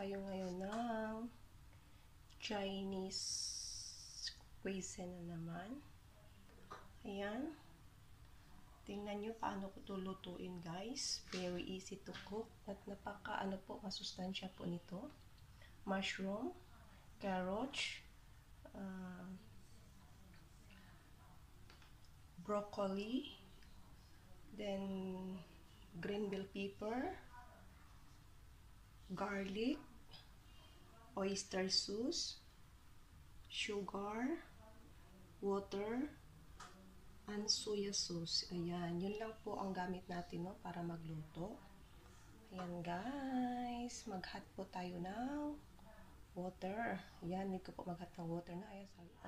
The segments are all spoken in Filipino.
tayo ngayon ng Chinese cuisine na naman. Ayan. Tingnan nyo paano ko ito lutuin, guys. Very easy to cook. At napaka masustansya po nito. Mushroom, carrots, broccoli, then green bell pepper, garlic, oyster sauce, sugar, water, and soya sauce. Ayan, yun lang po ang gamit natin, no, para magluto. Ayan, guys, mag-hot po tayo ng water. Ayan, hindi ko po mag-hot ng water na.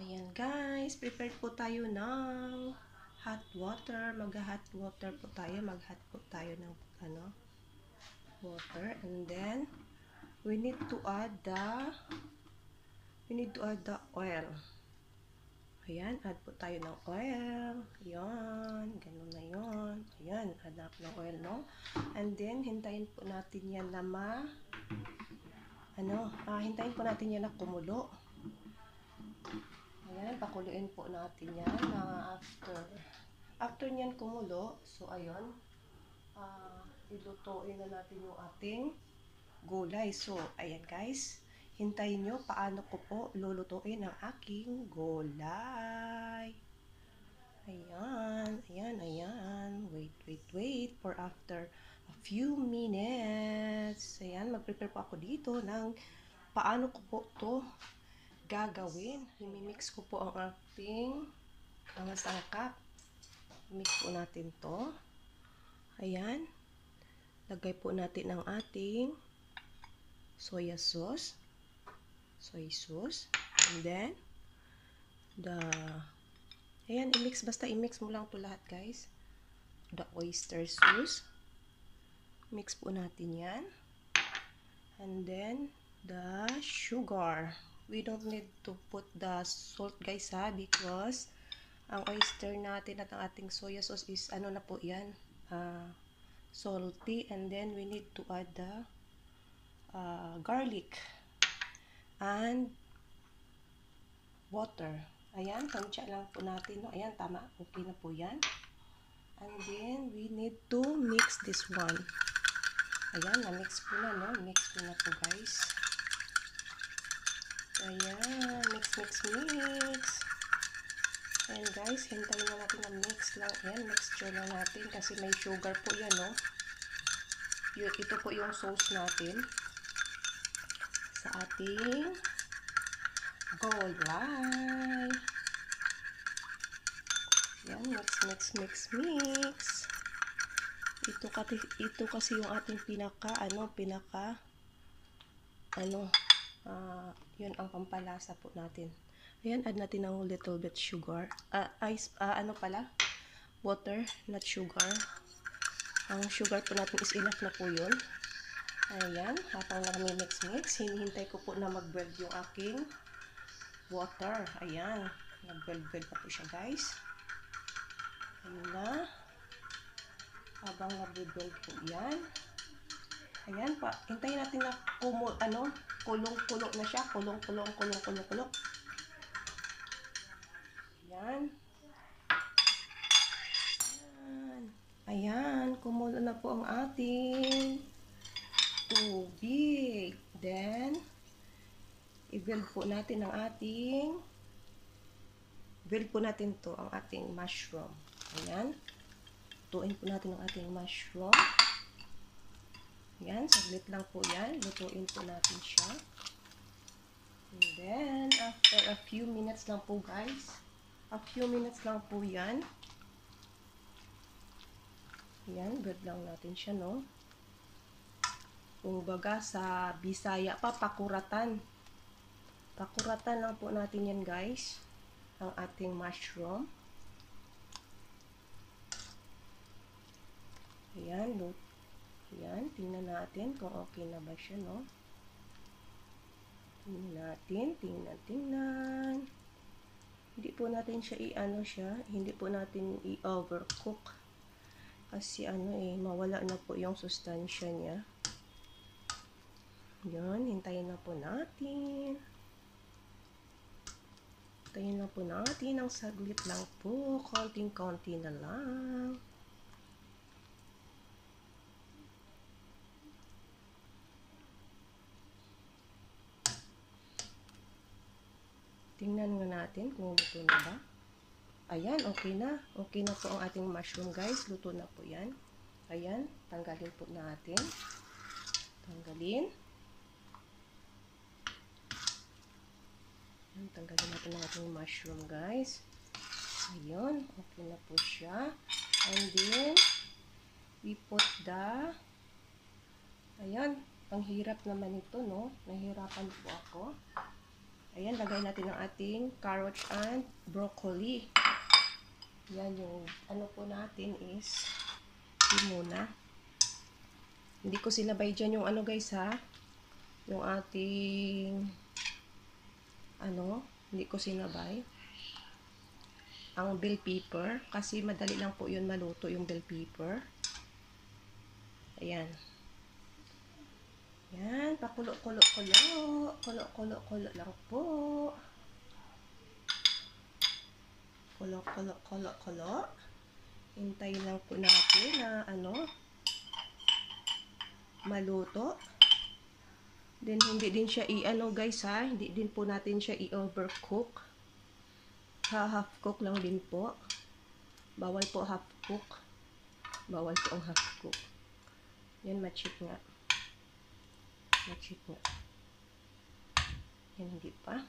Ayan, guys, prepared po tayo ng hot water. Mag-hot water po tayo. Mag-hot po tayo ng water, and then we need to add the oil. Ayan, add po tayo ng oil. Ayan, ganun na yun. Ayan, add up ng oil, no? And then, hintayin po natin yan na hintayin po natin yan na kumulo. Ayan, pakuluin po natin yan na after nyan kumulo. So, ayun, ilutuin na natin yung ating gulay. So, ayan, guys, hintayin nyo paano ko po lulutuin ang aking gulay. Ayan, ayan, ayan. Wait for after a few minutes. Ayan, mag-prepare po ako dito ng paano ko po to gagawin. Imimix ko po ang ating mga sangkap. Mix po natin to. Ayan. Lagay po natin ang ating soy sauce, and then ayan, basta i-mix mo lang to lahat, guys. The oyster sauce, mix po natin yan, and then the sugar. We don't need to put the salt, guys, ha, because ang oyster natin at ang ating soy sauce is na po yan, salty. And then we need to add the garlic and water. Ayan, tansya lang po natin, no? Ayan, tama, okay na po yan. And then we need to mix this one. Ayan, na-mix ko na, no? Mix ko na po, guys. Ayan, mix. Ayan, guys, hintayin na natin na mix lang. Ayan, mixture na natin kasi may sugar po yan, no? Ito po yung sauce natin sa ating gulay. Ayan, mix. Ito kasi yung ating yun ang pampalasa po natin. Ayan, add natin ng little bit sugar. Water, not sugar. Ang sugar po natin is enough na po yun. Ayan, habang nag-mix, hinihintay ko po na mag-boil yung aking water. Ayan, nag-boil pa po siya, guys. Ayan na. Habang nag-boil po yan. Ayan pa, hintayin natin na kulong-kulong na siya. Kulong. Ayan. Ayan, kumulo na po ang ating tubig. Then, i-build po natin ang ating mushroom. Ayan. Lutuin po natin ang ating mushroom. Ayan, saglit lang po yan. Lutuin po natin siya. And then, after a few minutes lang po, guys. A few minutes lang po yan. Ayan, build lang natin siya, no? Kung baga sa Bisaya pa, pakuratan. Pakuratan lang po natin yan, guys. Ang ating mushroom. Ayan, look. Ayan, tingnan natin kung okay na ba siya, no? Tingnan. Hindi po natin siya hindi po natin i-overcook. Kasi mawala na po yung sustansya niya. Yan, hintayin na po natin. Hintayin na po natin ng saglit lang po. Konting-konti na lang. Tingnan nga natin kung luto na ba. Ayan, okay na. Okay na po ang ating mushroom, guys. Luto na po yan. Ayan, tanggalin po natin. Tanggalin. Ayan, tanggalin natin ang ating mushroom, guys. Ayun, okay na po siya. And then, we put the... Ayan, ang hirap naman ito, no? Nahirapan po ako. Ayan, lagay natin ang ating carrots and broccoli. Yan, yung ano po natin is muna. Hindi ko sinabay dyan yung ano guys ha. Yung ating hindi ko sinabay. Ang bell pepper. Kasi madali lang po yun maluto yung bell pepper. Ayan. Yan, pakulo-kulo-kulo. Kulo-kulo-kulo lang po. Kulo-kulo-kulo-kulo. Hintayin lang po natin na maluto. Then hindi din siya guys ha, hindi din po natin siya i-overcook. Half cook lang din po. Bawal po half cook. Bawal po ang half cook. Yan, ma-check nga. Ma-check nga. Yan, hindi pa.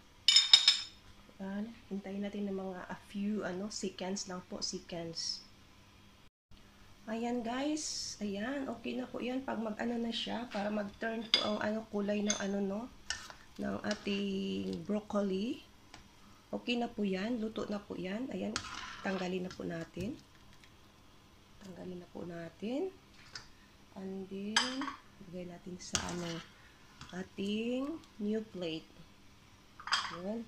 Hintayin natin ng mga a few seconds lang po, seconds. Ayan guys, ayan, okay na po 'yan pag na siya para mag-turn po ang kulay ng ng ating broccoli. Okay na po 'yan, luto na po 'yan. Ayan, tanggalin na po natin. Tanggalin na po natin. And then lagay natin sa ating new plate. Ayan.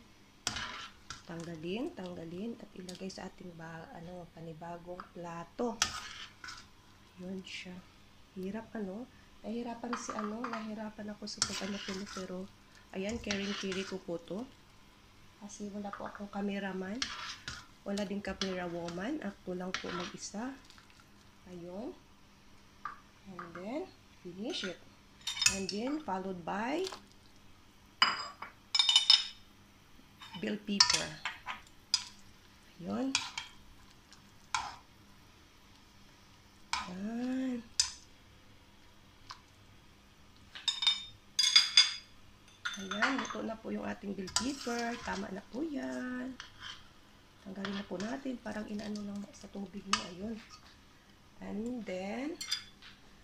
Tanggalin at ilagay sa ating panibagong plato. Yun siya. Hirap nahirapan nahirapan ako sa pero ayan, caring-carry ko po to. Kasi wala po akong cameraman. Wala din camera woman. Ako lang po mag-isa. Ayun. And then, finish it. And then, followed by bell pepper. Ayun. Ayan. Ayan, luto na po yung ating bell pepper. Tama na po yan. Tanggalin na po natin. Parang inaano lang sa tubig niya. Ayun. And then,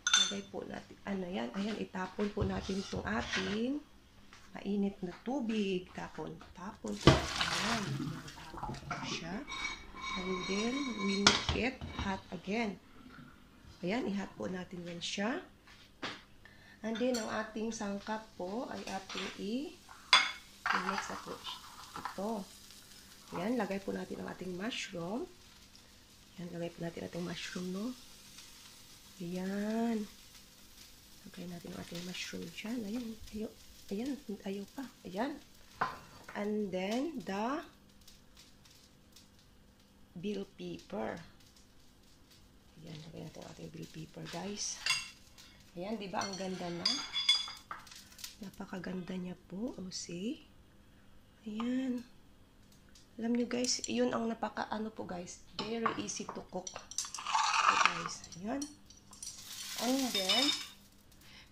lagay po natin. Yan? Ayan, itapon po natin itong ating mainit na tubig. Tapon po. Ayan. Tapon po siya. And then, we make it hot again. Ayan, i-hot po natin yan siya. And then, ang ating sangkap po ay ating i-mix na po ito. Ayan, lagay po natin ang ating mushroom. Ayan, lagay po natin ating mushroom, no? Ayan. Lagay natin ang ating mushroom dyan. Ayan, ayaw pa. Ayan. And then, the bell pepper. Ayan, lagay natin ang ating bell pepper, guys. Ayan, di ba ang ganda na? Napakaganda niya po. O, see? Ayan. Alam nyo, guys, yun ang po, guys. Very easy to cook. Okay, guys. Ayan. And then,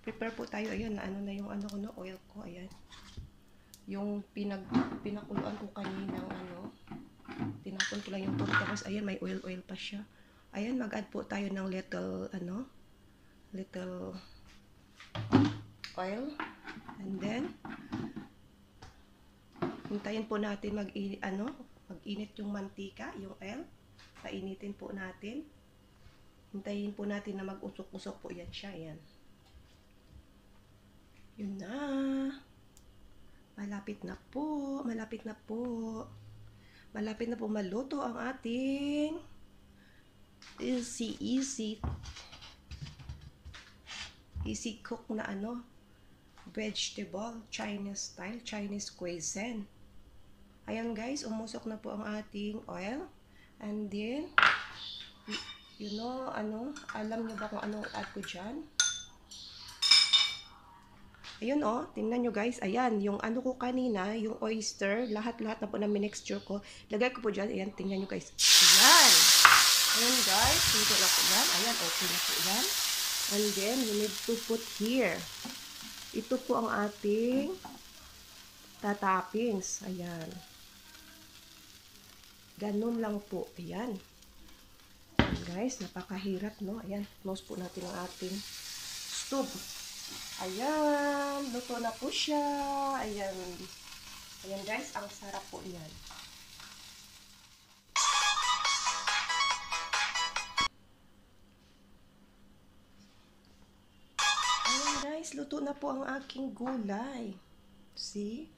prepare po tayo. Ayan, na yung oil ko. Ayan. Yung pinakuluan ko kaninang tinapon ko lang yung tubig. Tapos, ayan, may oil pa siya. Ayan, mag-add po tayo ng little oil. And then, hintayin po natin mag-init yung mantika, yung oil. Painitin po natin. Hintayin po natin na mag-usok-usok po yan siya. Ayan. Yun na. Malapit na po. Malapit na po. Malapit na po maluto ang ating easy cook na vegetable, Chinese style, Chinese cuisine. Ayan guys, umusok na po ang ating oil. And then, you know, alam nyo ba kung anong add ko dyan? Ayun oh, tingnan nyo guys, ayan, yung ano ko kanina, yung oyster, lahat-lahat na po na minixture ko, lagay ko po dyan, ayan, tingnan nyo guys, ayan, ayan guys, dito na po yan, ayan, okay na po yan, and then, you need to put here, ito po ang ating tatoppings, ayan, ganun lang po, ayan, guys, napakahirap, no, ayan, close po natin ang ating stove. Ayan, luto na po siya. Ayan. Ayan guys, ang sarap po yan. Ayan guys, luto na po ang aking gulay. See?